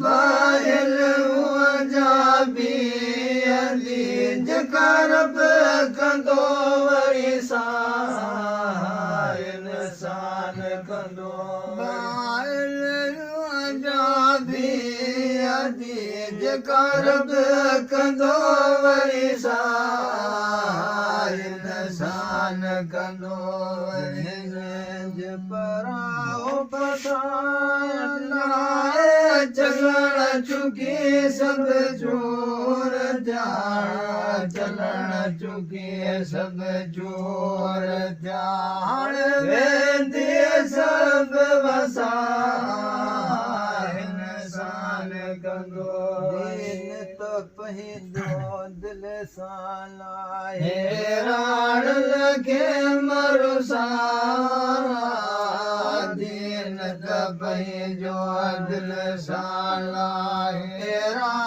बाहिल वजाबी करब कंदो वरी इंसान कंदो बाहिल वजाबी करब कंदो वरी इंसान कंदो वरी पराओ चलण चुकी सब चोर चलण चुकी सब चोर वेंदी सब वसा इंसान कंदो तो पंहिंजो दिल सां हैरान लगे मरुसारा दीन त पंहिंजो दिल सां हैरान